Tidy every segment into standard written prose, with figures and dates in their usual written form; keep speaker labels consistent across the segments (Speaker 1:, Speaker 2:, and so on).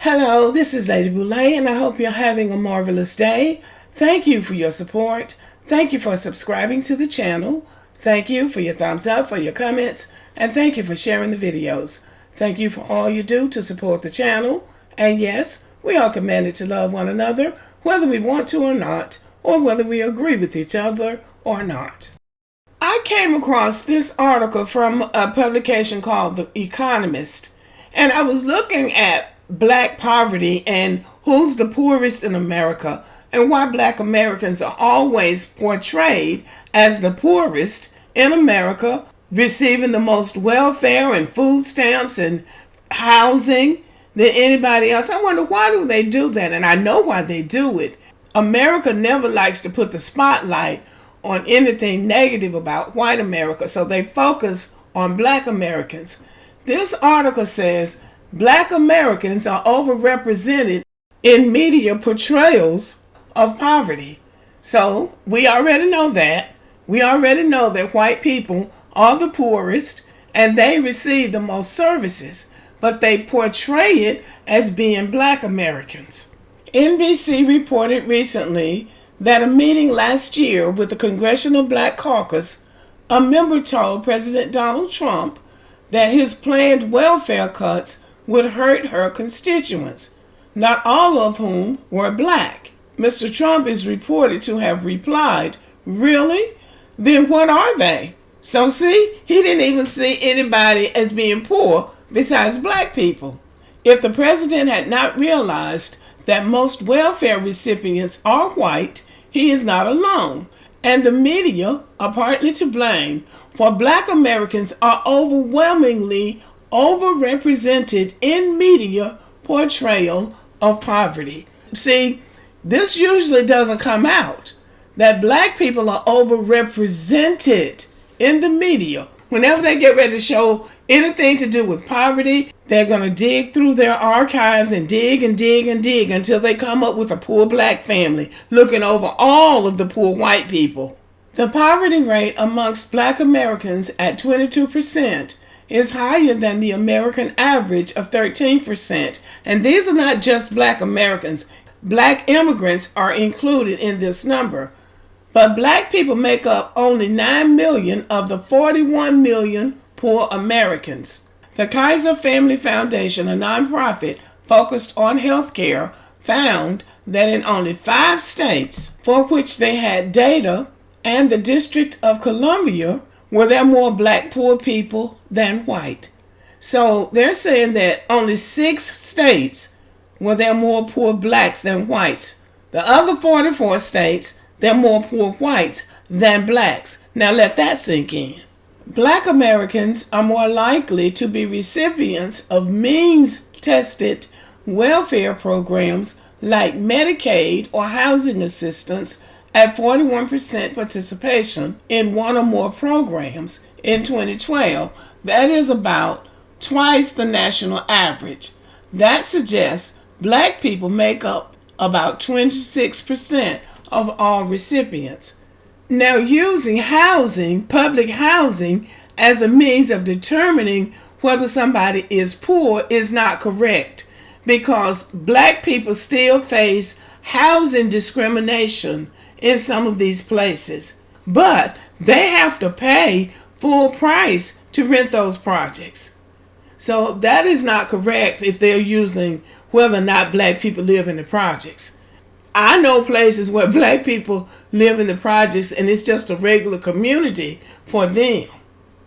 Speaker 1: Hello, this is Lady Boulay, and I hope you're having a marvelous day. Thank you for your support. Thank you for subscribing to the channel. Thank you for your thumbs up, for your comments, and thank you for sharing the videos. Thank you for all you do to support the channel. And yes, we are commanded to love one another, whether we want to or not, or whether we agree with each other or not. I came across this article from a publication called The Economist, and I was looking at black poverty and who's the poorest in America and why black Americans are always portrayed as the poorest in America, receiving the most welfare and food stamps and housing than anybody else. I wonder, why do they do that? And I know why they do it. America never likes to put the spotlight on anything negative about white America, so they focus on black Americans. This article says black Americans are overrepresented in media portrayals of poverty. So we already know that. We already know that white people are the poorest and they receive the most services, but they portray it as being black Americans. NBC reported recently that a meeting last year with the Congressional Black Caucus, a member told President Donald Trump that his planned welfare cuts would hurt her constituents, not all of whom were black. Mr. Trump is reported to have replied, "Really? Then what are they?" So see, he didn't even see anybody as being poor besides black people. If the president had not realized that most welfare recipients are white, he is not alone. And the media are partly to blame, for black Americans are overwhelmingly overrepresented in media portrayal of poverty. See, this usually doesn't come out, that black people are overrepresented in the media. Whenever they get ready to show anything to do with poverty, they're going to dig through their archives and dig and dig and dig until they come up with a poor black family looking over all of the poor white people. The poverty rate amongst black Americans at 22% is higher than the American average of 13%. And these are not just black Americans. Black immigrants are included in this number. But black people make up only 9 million of the 41 million poor Americans. The Kaiser Family Foundation, a nonprofit focused on healthcare, found that in only 5 states for which they had data and the District of Columbia were there more black poor people than white. So they're saying that only 6 states were there more poor blacks than whites. The other 44 states, there are more poor whites than blacks. Now let that sink in. Black Americans are more likely to be recipients of means-tested welfare programs like Medicaid or housing assistance at 41% participation in one or more programs in 2012. That is about twice the national average. That suggests black people make up about 26% of all recipients. Now, using housing, public housing, as a means of determining whether somebody is poor is not correct, because black people still face housing discrimination in some of these places, but they have to pay full price to rent those projects. So that is not correct if they're using whether or not black people live in the projects. I know places where black people live in the projects and it's just a regular community for them.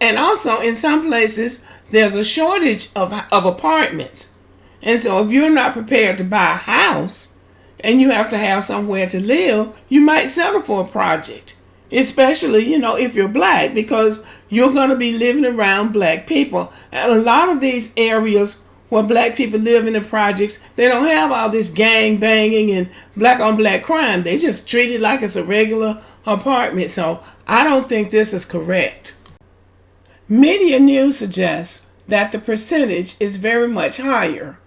Speaker 1: And also in some places there's a shortage of apartments. And so if you're not prepared to buy a house and you have to have somewhere to live, you might settle for a project. Especially, if you're black, because you're going to be living around black people. And a lot of these areas where black people live in the projects, they don't have all this gang banging and black on black crime. They just treat it like it's a regular apartment. So I don't think this is correct. Media news suggests that the percentage is very much higher.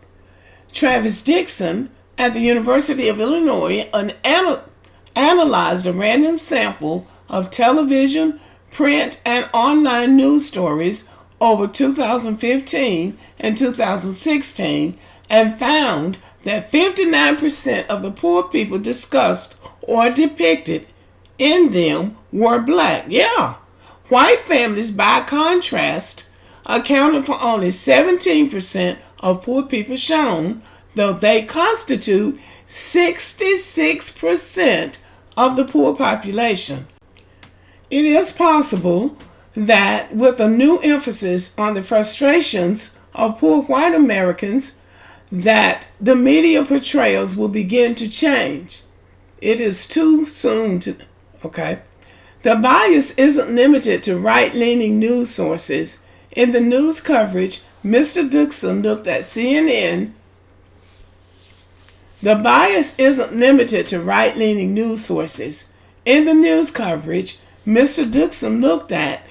Speaker 1: Travis Dixon at the University of Illinois analyzed a random sample of television, print, and online news stories over 2015 and 2016 and found that 59% of the poor people discussed or depicted in them were black. Yeah. White families, by contrast, accounted for only 17% of poor people shown, though they constitute 66% of the poor population. It is possible that with a new emphasis on the frustrations of poor white Americans, that the media portrayals will begin to change. It is too soon to, okay? The bias isn't limited to right-leaning news sources. In the news coverage, Mr. Dixon looked at CNN. The bias isn't limited to right-leaning news sources. In the news coverage, Mr. Dixon looked at,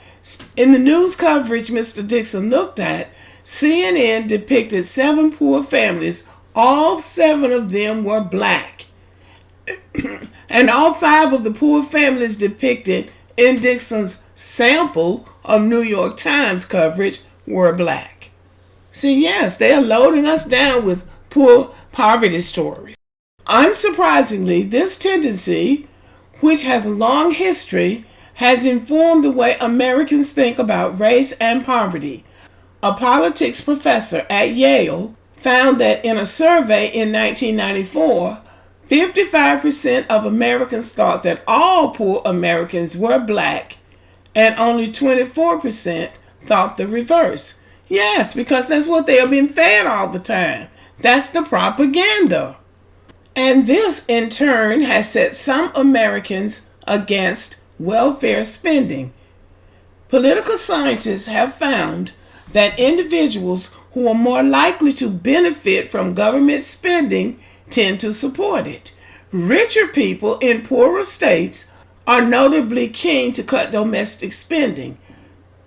Speaker 1: CNN depicted 7 poor families. All 7 of them were black. And all 5 of the poor families depicted in Dixon's sample of New York Times coverage were black. See, yes, they are loading us down with poor poverty stories. Unsurprisingly, this tendency, which has a long history, has informed the way Americans think about race and poverty. A politics professor at Yale found that in a survey in 1994, 55% of Americans thought that all poor Americans were black, and only 24% thought the reverse. Yes, because that's what they are being fed all the time. That's the propaganda. And this, in turn, has set some Americans against welfare spending. Political scientists have found that individuals who are more likely to benefit from government spending tend to support it. Richer people in poorer states are notably keen to cut domestic spending,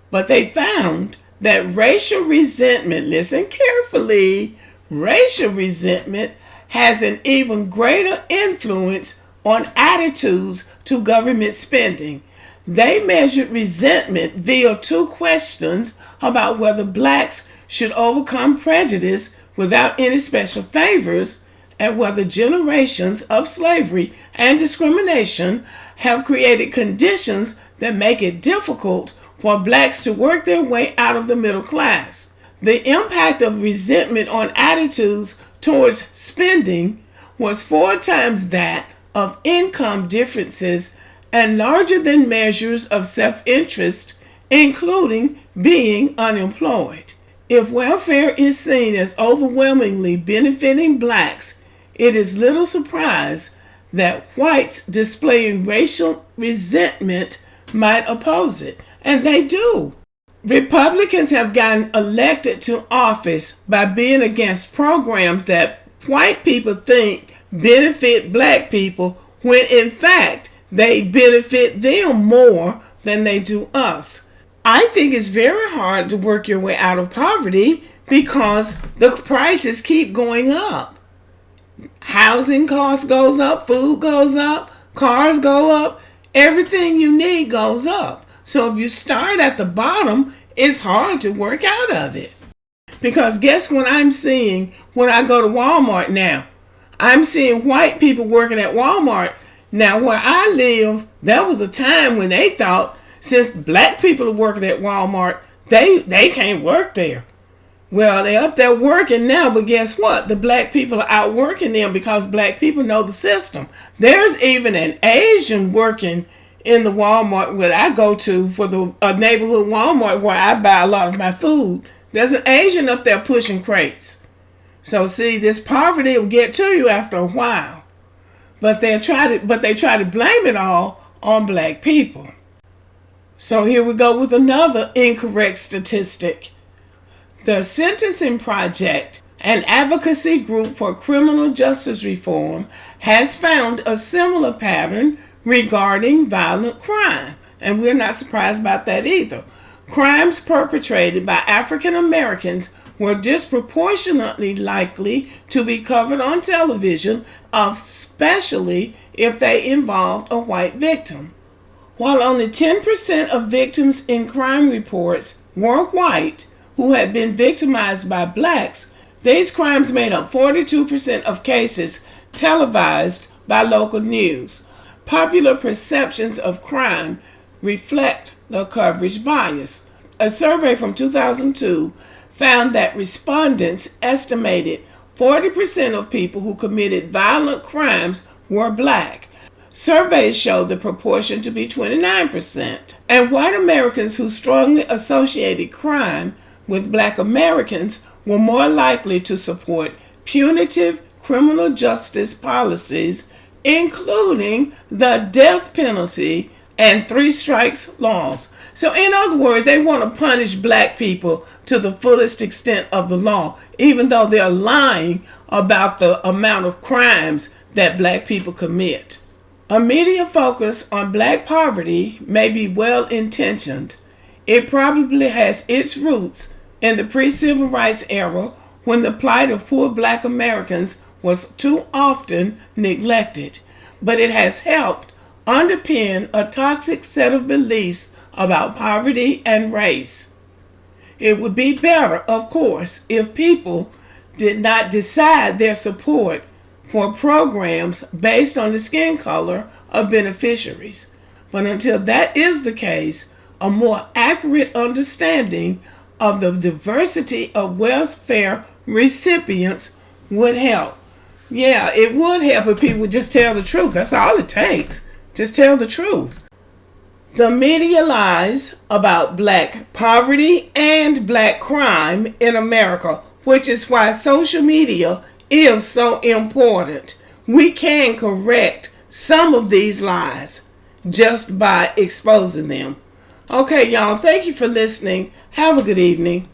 Speaker 1: but they found that racial resentment, listen carefully, racial resentment has an even greater influence on attitudes to government spending. They measured resentment via 2 questions about whether blacks should overcome prejudice without any special favors, and whether generations of slavery and discrimination have created conditions that make it difficult for blacks to work their way out of the middle class. The impact of resentment on attitudes towards spending was 4 times that of income differences and larger than measures of self-interest, including being unemployed. If welfare is seen as overwhelmingly benefiting blacks, it is little surprise that whites displaying racial resentment might oppose it. And they do. Republicans have gotten elected to office by being against programs that white people think benefit black people, when in fact they benefit them more than they do us. I think it's very hard to work your way out of poverty because the prices keep going up. Housing costs goes up, food goes up, cars go up, everything you need goes up. So if you start at the bottom, it's hard to work out of it. Because guess what I'm seeing when I go to Walmart now? I'm seeing white people working at Walmart. Now where I live, there was a time when they thought since black people are working at Walmart, they can't work there. Well, they're up there working now, but guess what? The black people are outworking them because black people know the system. There's even an Asian working in the Walmart where I go to for the neighborhood Walmart where I buy a lot of my food. There's an Asian up there pushing crates. So see, this poverty will get to you after a while. But they try to blame it all on black people. So here we go with another incorrect statistic. The Sentencing Project, an advocacy group for criminal justice reform, has found a similar pattern regarding violent crime. And we're not surprised about that either. Crimes perpetrated by African Americans were disproportionately likely to be covered on television, especially if they involved a white victim. While only 10% of victims in crime reports were white who had been victimized by blacks, These crimes made up 42% of cases televised by local news. Popular perceptions of crime reflect the coverage bias. A survey from 2002 found that respondents estimated 40% of people who committed violent crimes were black. Surveys showed the proportion to be 29%. And white Americans who strongly associated crime with black Americans were more likely to support punitive criminal justice policies, including the death penalty and three strikes laws. So in other words, they want to punish black people to the fullest extent of the law, even though they're lying about the amount of crimes that black people commit. A media focus on black poverty may be well-intentioned. It probably has its roots in the pre-civil rights era, when the plight of poor black Americans was too often neglected. But it has helped underpin a toxic set of beliefs about poverty and race. It would be better, of course, if people did not decide their support for programs based on the skin color of beneficiaries. But until that is the case, a more accurate understanding of the diversity of welfare recipients would help. Yeah, it would help if people would just tell the truth. That's all it takes. Just tell the truth. The media lies about black poverty and black crime in America, which is why social media is so important. We can correct some of these lies just by exposing them. Okay, y'all, thank you for listening. Have a good evening.